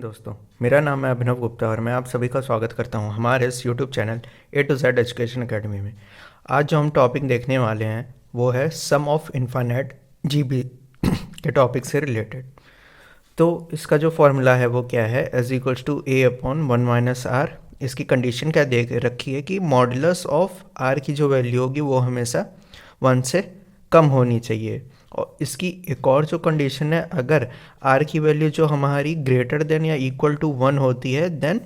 दोस्तों, मेरा नाम है अभिनव गुप्ता और मैं आप सभी का स्वागत करता हूं हमारे इस YouTube channel A to Z education academy में। आज जो हम टॉपिक देखने वाले हैं वो है सम ऑफ इनफाइनाइट जीबी के टॉपिक से रिलेटेड। तो इसका जो फॉर्मूला है वो क्या है, S equals to a upon one minus r. इसकी कंडीशन क्या दे रखी है कि मॉडुलस ऑफ आर की जो वैल्यू होगी वो हमेशा 1 से कम होनी चाहिए। और इसकी एक और जो कंडीशन है, अगर आर की वैल्यू जो हमारी ग्रेटर देन या इक्वल टू 1 होती है then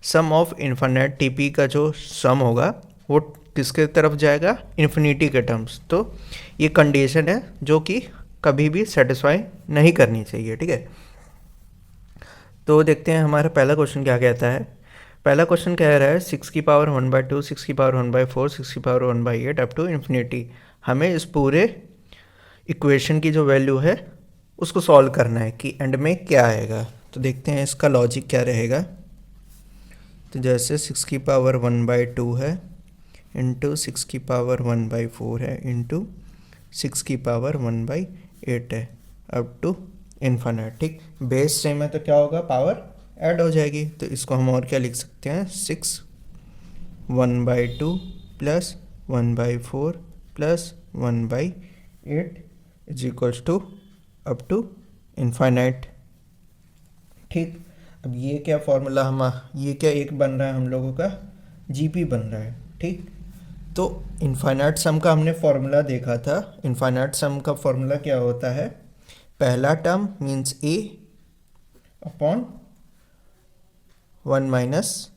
sum of infinite TP का जो सम होगा वो किसके तरफ जाएगा, इन्फिनिटी के टर्म्स। तो ये कंडीशन है जो कि कभी भी सेटिस्फाई नहीं करनी चाहिए, ठीक है। तो देखते हैं हमारा पहला क्वेश्चन क्या कहता है। पहला क्वेश्चन कह रहा है 6 की पावर 1/2, 6 की पावर 1/4, 6 की पावर 1/8 अप टू इन्फिनिटी। हमें इस पूरे इक्वेशन की जो वैल्यू है उसको सॉल्व करना है कि एंड में क्या आएगा। तो देखते हैं इसका लॉजिक क्या रहेगा। तो जैसे 6 की पावर 1/2 है इंटू 6 की पावर 1/4 है इंटू 6 की पावर 1/8 है अप टू इन्फिनिट, ठीक। बेस सेम है तो क्या होगा, पावर ऐड हो जाएगी। तो इसको हम और क्या लिख सकते हैं, 6 1/2 plus 1/4 plus 1/8 is equals to up to infinite, ठीक। अब ये क्या फॉर्मूला ये क्या एक बन रहा है हम लोगों का, जीपी बन रहा है, ठीक। तो इन्फाइनाइट सम का हमने फॉर्मूला देखा था। इन्फाइनाइट सम का फॉर्मूला क्या होता है, पहला term means a upon 1 minus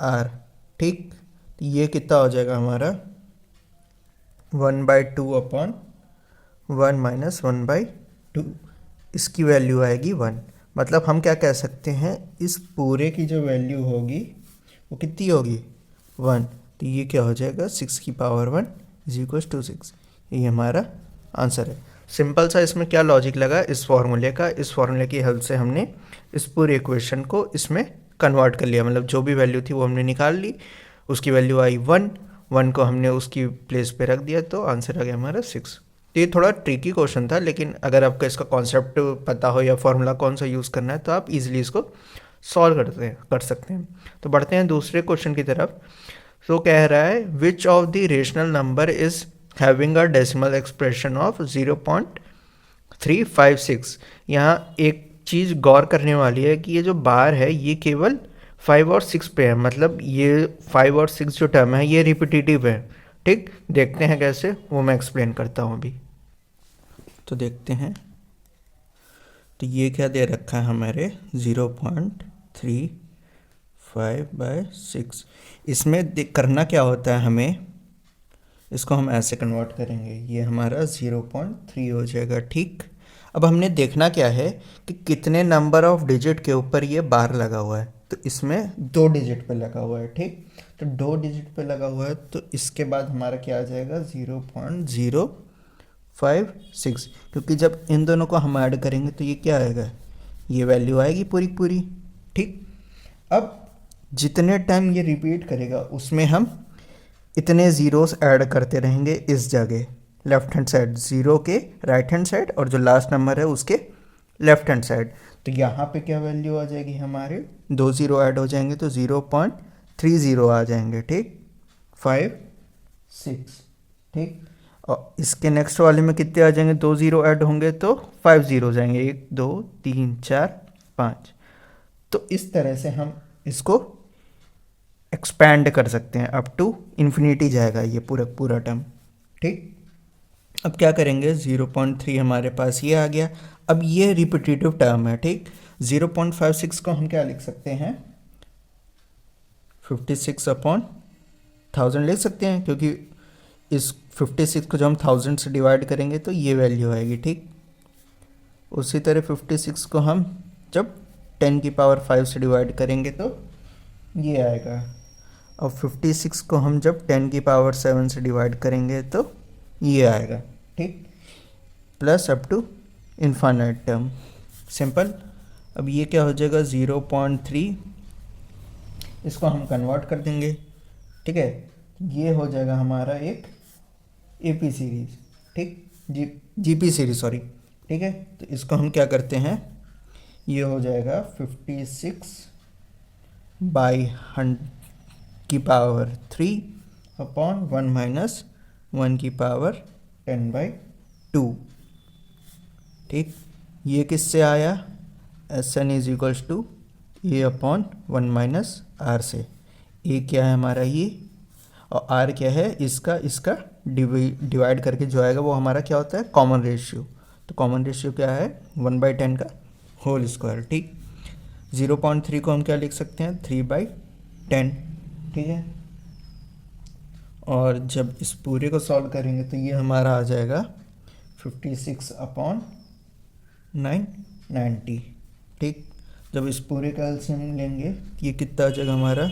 r, ठीक। तो ये कितना हो जाएगा हमारा 1/2 अपॉन 1 माइनस 1/2, इसकी वैल्यू आएगी 1। मतलब हम क्या कह सकते हैं, इस पूरे की जो वैल्यू होगी वो कितनी होगी, 1। तो ये क्या हो जाएगा, 6 की पावर 1 इज इक्वल टू 6। ये हमारा आंसर है। सिंपल सा इसमें क्या लॉजिक लगा इस फॉर्मूले का, इस फॉर्मूले की हेल्प से हमने इस पूरे इक्वेशन को इसमें कन्वर्ट कर लिया। मतलब जो भी वैल्यू थी वो हमने निकाल ली, उसकी वैल्यू आई 1 को हमने उसकी प्लेस पे रख दिया, तो आंसर आ गया हमारा 6। तो ये थोड़ा ट्रिकी क्वेश्चन था, लेकिन अगर आपको इसका कॉन्सेप्ट पता हो या फॉर्मूला कौन सा यूज़ करना है तो आप इजीली इसको सॉल्व कर सकते हैं। तो बढ़ते हैं दूसरे क्वेश्चन की तरफ। तो कह रहा है which of the rational number is having a decimal expression of 0.356। यहाँ एक चीज़ गौर करने वाली है कि ये जो बार है ये केवल 5 और 6 पे है। मतलब ये 5 और 6 जो टर्म है ये रिपीटेटिव है, ठीक। देखते हैं कैसे, वो मैं एक्सप्लेन करता हूँ अभी। तो देखते हैं, तो ये क्या दे रखा है हमारे 0.35/6। इसमें करना क्या होता है हमें, इसको हम ऐसे कन्वर्ट करेंगे, ये हमारा 0.3 हो जाएगा, ठीक। अब हमने देखना क्या है कि कितने नंबर ऑफ डिजिट के ऊपर ये बार लगा हुआ है। तो इसमें 2 डिजिट पे लगा हुआ है, ठीक। तो 2 डिजिट पे लगा हुआ है, तो इसके बाद हमारा क्या आ जाएगा 0.056, क्योंकि जब इन दोनों को हम ऐड करेंगे तो ये क्या आएगा, ये वैल्यू आएगी पूरी पूरी, ठीक। अब जितने टाइम ये रिपीट करेगा उसमें हम इतने ज़ीरोस ऐड करते रहेंगे इस जगह, लेफ्ट हैंड साइड, ज़ीरो के राइट हैंड साइड और जो लास्ट नंबर है उसके लेफ्ट हैंड साइड। तो यहाँ पे क्या वैल्यू आ जाएगी हमारे, 2 ज़ीरो ऐड हो जाएंगे तो 0.30 आ जाएंगे, ठीक। 5 6, ठीक। और इसके नेक्स्ट वाले में कितने आ जाएंगे, 2 ज़ीरो ऐड होंगे तो 5 ज़ीरो हो जाएंगे, 1 2 3 4 5। तो इस तरह से हम इसको एक्सपैंड कर सकते हैं, अप टू इन्फिनिटी जाएगा ये पूरा टर्म, ठीक। अब क्या करेंगे, 0.3 हमारे पास ये आ गया। अब ये रिपीटेटिव टर्म है, ठीक। 0.56 को हम क्या लिख सकते हैं, 56/1000 लिख सकते हैं, क्योंकि इस 56 को जब हम 1000 से डिवाइड करेंगे तो ये वैल्यू आएगी, ठीक। उसी तरह 56 को हम जब 10 की पावर 5 से डिवाइड करेंगे तो ये आएगा। और 56 को हम जब 10 की पावर 7 से डिवाइड करेंगे तो ये आएगा, ठीक। Plus up to infinite term, simple. अब ये क्या हो जाएगा 0.3, इसको हम कन्वर्ट कर देंगे, ठीक है। ये हो जाएगा हमारा एक एपी सीरीज, ठीक, जीपी सीरीज, सॉरी, ठीक है। तो इसको हम क्या करते हैं, ये हो जाएगा 56/1/3/1 - 1 की पावर 10/2। ठीक, ये किससे आया? Sn is equals to A/1 - R से। ए क्या है हमारा ये, और आर क्या है इसका, डिवाइड करके जो आएगा वो हमारा क्या होता है? Common ratio. तो कॉमन रेशियो क्या है? 1/10 का होल स्क्वायर। ठीक, 0.3 को हम क्या लिख सकते हैं? 3/10। ठीक है, और जब इस पूरे को सॉल्व करेंगे तो ये हमारा आ जाएगा 56/990। ठीक, जब इस पूरे का एलसीएम लेंगे तो ये कितना आ जाएगा हमारा?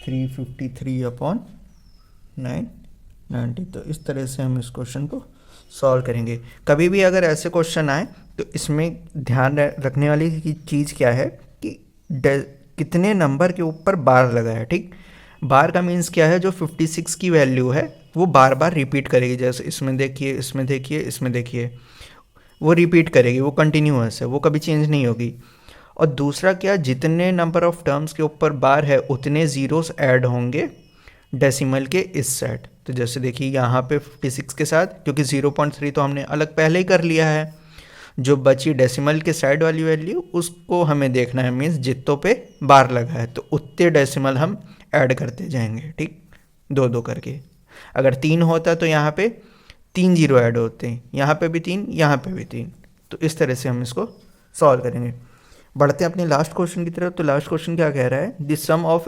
353/990। तो इस तरह से हम इस क्वेश्चन को सॉल्व करेंगे। कभी भी अगर ऐसे क्वेश्चन आए तो इसमें ध्यान रखने वाली चीज़ क्या है कि कितने नंबर के ऊपर बार लगा है। ठीक, बार का मीन्स क्या है? जो 56 की वैल्यू है वो बार बार रिपीट करेगी। जैसे इसमें देखिए, इसमें देखिए, इसमें देखिए, वो रिपीट करेगी, वो कंटिन्यूअस है, वो कभी चेंज नहीं होगी। और दूसरा क्या, जितने नंबर ऑफ टर्म्स के ऊपर बार है उतने ज़ीरोस ऐड होंगे डेसिमल के इस साइड। तो जैसे देखिए यहाँ पे 56 के साथ, क्योंकि 0.3 तो हमने अलग पहले ही कर लिया है, जो बची डेसिमल के साइड वाली वैल्यू उसको हमें देखना है। मीन्स जितनों पे बार लगा है तो उतने डेसिमल हम ऐड करते जाएंगे। ठीक, 2-2 करके। अगर 3 होता तो यहाँ पे 3 जीरो ऐड होते हैं, यहाँ पे भी 3, यहाँ पे भी 3। तो इस तरह से हम इसको सॉल्व करेंगे। बढ़ते हैं अपने लास्ट क्वेश्चन की तरफ। तो लास्ट क्वेश्चन क्या कह रहा है? The sum of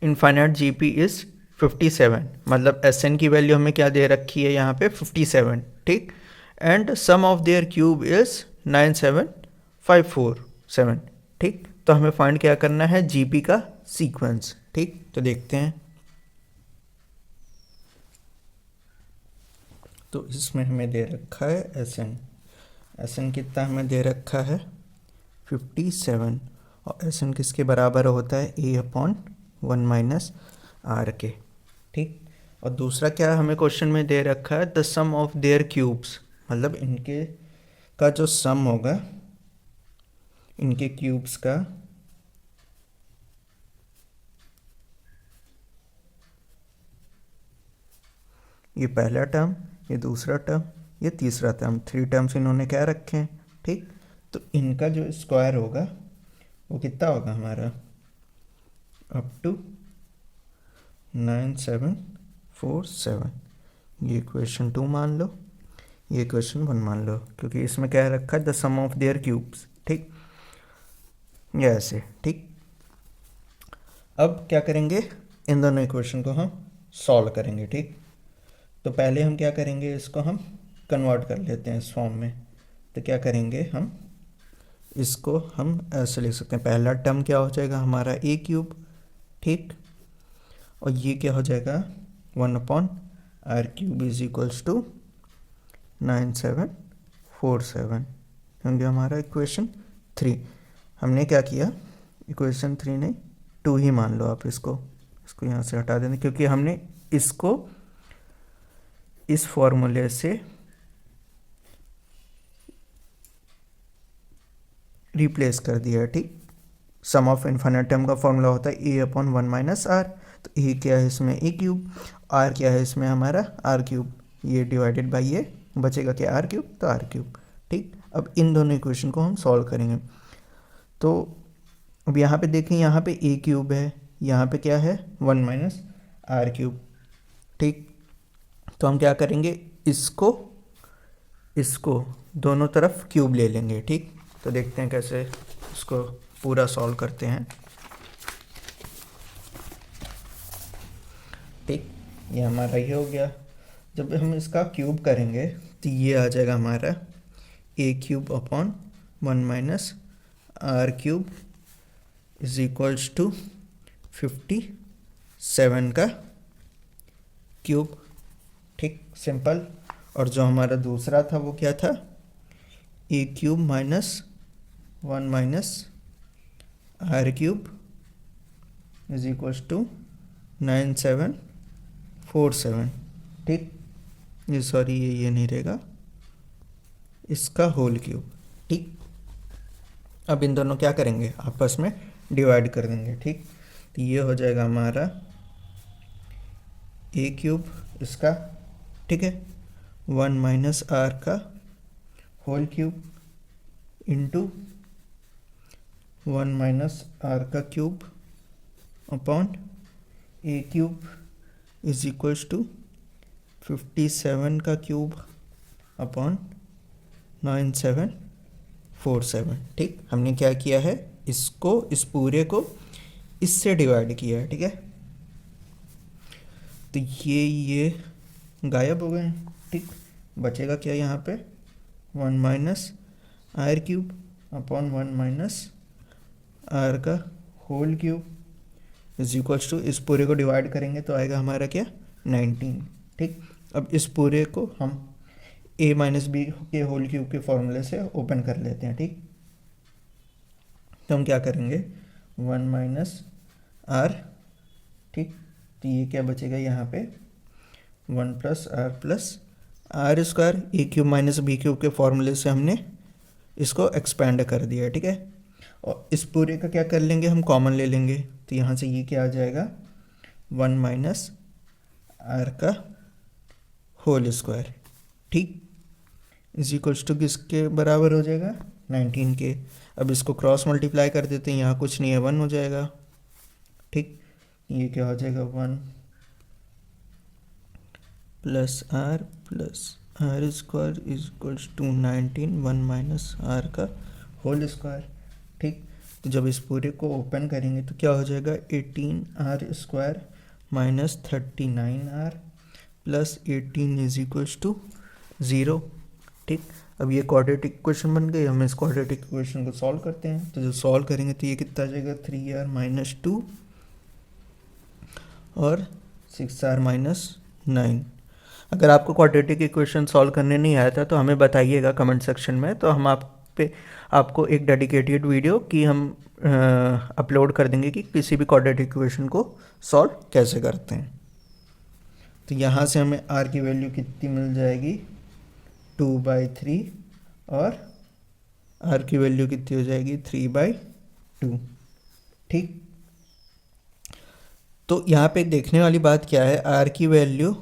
infinite GP is 57। मतलब Sn की वैल्यू हमें क्या दे रखी है यहाँ पे? 57। ठीक, and sum of their cube is 97547। ठीक, तो हमें फाइंड क्या करना है? जीपी का सीक्वेंस। ठीक, तो देखते हैं। तो इसमें हमें दे रखा है Sn कितना हमें दे रखा है? 57। और Sn किसके बराबर होता है? A/1 - R के। ठीक, और दूसरा क्या हमें क्वेश्चन में दे रखा है? The sum of their cubes. मतलब इनके का जो सम होगा, इनके क्यूब्स का, ये पहला टर्म, ये दूसरा टर्म, ये तीसरा टर्म, 3 टर्म्स इन्होंने क्या रखे हैं। ठीक, तो इनका जो स्क्वायर होगा वो कितना होगा हमारा? Up to 9747। ये इक्वेशन 2 मान लो, ये इक्वेशन 1 मान लो, क्योंकि इसमें क्या रखा है? The sum of their cubes. ठीक, ये ऐसे। ठीक, अब क्या करेंगे? इन दोनों इक्वेशन को हम सॉल्व करेंगे। ठीक, तो पहले हम क्या करेंगे? इसको हम कन्वर्ट कर लेते हैं इस फॉर्म में। तो क्या करेंगे? हम इसको हम ऐसे लिख सकते हैं। पहला टर्म क्या हो जाएगा हमारा? A³। ठीक, और ये क्या हो जाएगा? 1/R³ is equals to 9747। क्योंकि हमारा इक्वेशन 3, हमने क्या किया? इक्वेशन 3 नहीं, 2 ही मान लो आप इसको यहाँ से हटा देंगे, क्योंकि हमने इसको इस फॉर्मूले से रिप्लेस कर दिया है। ठीक, सम ऑफ इन्फाइनाइट टर्म का फॉर्मूला होता है A/1 - R। तो A क्या है इसमें? A³। R क्या है इसमें हमारा? R³। ये डिवाइडेड बाई ये बचेगा क्या? R³। तो R³। ठीक, अब इन दोनों इक्वेशन को हम सॉल्व करेंगे। तो अब यहाँ पे देखें, यहाँ पे A³ है, यहाँ पे क्या है? 1 - R³। ठीक, तो हम क्या करेंगे? इसको दोनों तरफ क्यूब ले लेंगे। ठीक, तो देखते हैं कैसे इसको पूरा सॉल्व करते हैं। ठीक, ये हमारा ये हो गया। जब हम इसका क्यूब करेंगे तो ये आ जाएगा हमारा A³/1 - R³ is equals to 57 का क्यूब। ठीक, सिंपल। और जो हमारा दूसरा था वो क्या था? A³ - 1 - R³ is equals to 9747। ठीक, ये सॉरी ये नहीं रहेगा, इसका होल क्यूब। ठीक, अब इन दोनों क्या करेंगे, आपस में डिवाइड कर देंगे। ठीक, तो ये हो जाएगा हमारा ए क्यूब इसका, ठीक है, 1 माइनस आर का whole cube into 1 minus are का cube upon A cube is equals to 57 का क्यूब अपॉन 9747। ठीक, हमने क्या किया है, इसको, इस पूरे को इससे डिवाइड किया है। ठीक है, तो ये गायब हो गए हैं। ठीक, बचेगा क्या यहाँ पे, 1 minus R cube upon 1 minus are का whole cube is equals to, इस पूरे को डिवाइड करेंगे तो आएगा हमारा क्या, 19। ठीक, अब इस पूरे को हम a माइनस बी के होल क्यूब के फॉर्मूले से ओपन कर लेते हैं। ठीक, तो हम क्या करेंगे, 1 माइनस आर, ठीक, तो ये क्या बचेगा यहाँ पे, 1 plus r square, a cube minus b cube के फॉर्मूले से हमने इसको एक्सपेंड कर दिया है। ठीक है, और इस पूरे का क्या कर लेंगे, हम कॉमन ले लेंगे, तो यहाँ से ये क्या आ जाएगा, 1 माइनस आर का होल स्क्वायर। ठीक, इज इक्वल्स टू किसके बराबर हो जाएगा, 19 के। अब इसको क्रॉस मल्टीप्लाई कर देते हैं, यहाँ कुछ नहीं है, 1 हो जाएगा। ठीक, ये क्या हो जाएगा, 1 plus r square is equals to 19, 1 minus are का होल स्क्वायर। ठीक, तो जब इस पूरे को ओपन करेंगे तो क्या हो जाएगा, 18 r square minus 39 r plus 18 is equals to 0। ठीक, अब ये क्वाड्रेटिक इक्वेशन बन गई। हम इस क्वाड्रेटिक इक्वेशन को सॉल्व करते हैं, तो जब सॉल्व करेंगे तो ये कितना आ जाएगा, 3r माइनस 2 और 6r माइनस 9। अगर आपको क्वाड्रेटिक इक्वेशन सॉल्व करने नहीं आया था तो हमें बताइएगा कमेंट सेक्शन में, तो हम आपको एक डेडिकेटेड वीडियो की हम अपलोड कर देंगे कि किसी भी क्वाड्रेटिक इक्वेशन को सॉल्व कैसे करते हैं। तो यहाँ से हमें r की वैल्यू कितनी मिल जाएगी, 2/3, और r की वैल्यू कितनी हो जाएगी, 3/2। ठीक, तो यहाँ पे देखने वाली बात क्या है, r की वैल्यू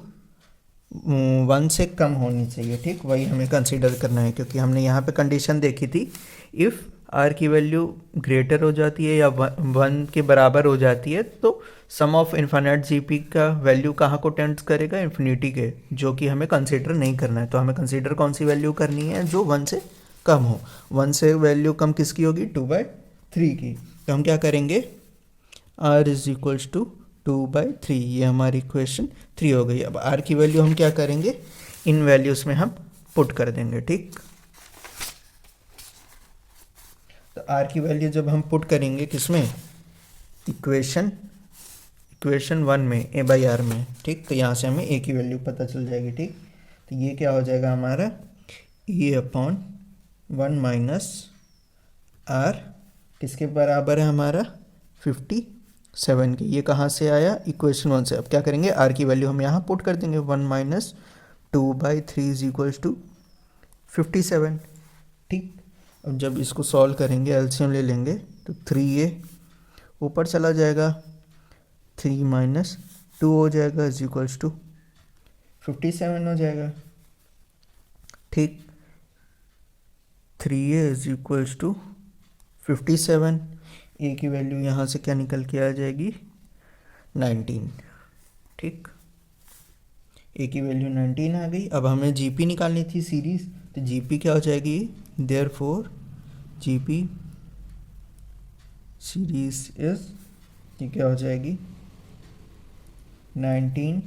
1 से कम होनी चाहिए। ठीक, वही हमें कंसीडर करना है, क्योंकि हमने यहाँ पे कंडीशन देखी थी, इफ़ r की वैल्यू ग्रेटर हो जाती है या 1 के बराबर हो जाती है तो सम ऑफ इन्फिनिट जीपी का वैल्यू कहाँ को टेंड करेगा, इन्फिनिटी के, जो कि हमें कंसीडर नहीं करना है। तो हमें कंसीडर कौन सी वैल्यू करनी है, जो 1 से कम हो। 1 से वैल्यू कम किसकी होगी, 2/3 की। तो हम क्या करेंगे, r इज इक्वल्स टू 2/3, ये हमारी इक्वेशन 3 हो गई। अब r की वैल्यू हम क्या करेंगे, इन वैल्यूज़ में हम पुट कर देंगे। ठीक, तो r की वैल्यू जब हम पुट करेंगे किसमें, इक्वेशन 1 में, a/r में। ठीक, तो यहाँ से हमें a की वैल्यू पता चल जाएगी। ठीक, तो ये क्या हो जाएगा हमारा, a अपॉन 1 माइनस r किसके बराबर है हमारा, 57 के। ये कहाँ से आया, इक्वेशन 1 से। अब क्या करेंगे, r की वैल्यू हम यहाँ पुट कर देंगे, 1 माइनस 2/3 इज इक्वल्स टू 57। ठीक, अब जब इसको सॉल्व करेंगे, एलसीएम ले लेंगे, तो 3a ऊपर चला जाएगा, 3 माइनस 2 हो जाएगा इज इक्वल्स टू 57 हो जाएगा। ठीक, 3a is equals to 57, a की वैल्यू यहाँ से क्या निकल के आ जाएगी, 19। ठीक, a की वैल्यू 19 आ गई। अब हमें जीपी निकालनी थी सीरीज, तो जीपी क्या हो जाएगी, देयरफॉर जीपी सीरीज इज, ये क्या हो जाएगी, 19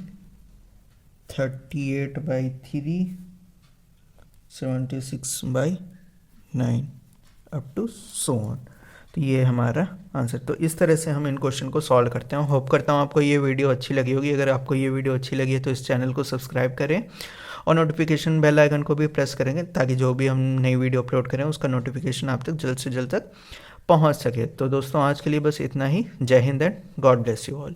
38/3 76/9 अप टू सो ऑन। तो ये हमारा आंसर। तो इस तरह से हम इन क्वेश्चन को सॉल्व करते हैं। होप करता हूँ आपको ये वीडियो अच्छी लगी होगी। अगर आपको ये वीडियो अच्छी लगी है तो इस चैनल को सब्सक्राइब करें और नोटिफिकेशन बेल आइकन को भी प्रेस करेंगे, ताकि जो भी हम नई वीडियो अपलोड करें उसका नोटिफिकेशन आप तक जल्द से जल्द तक पहुँच सके। तो दोस्तों आज के लिए बस इतना ही। जय Hind and God bless you all.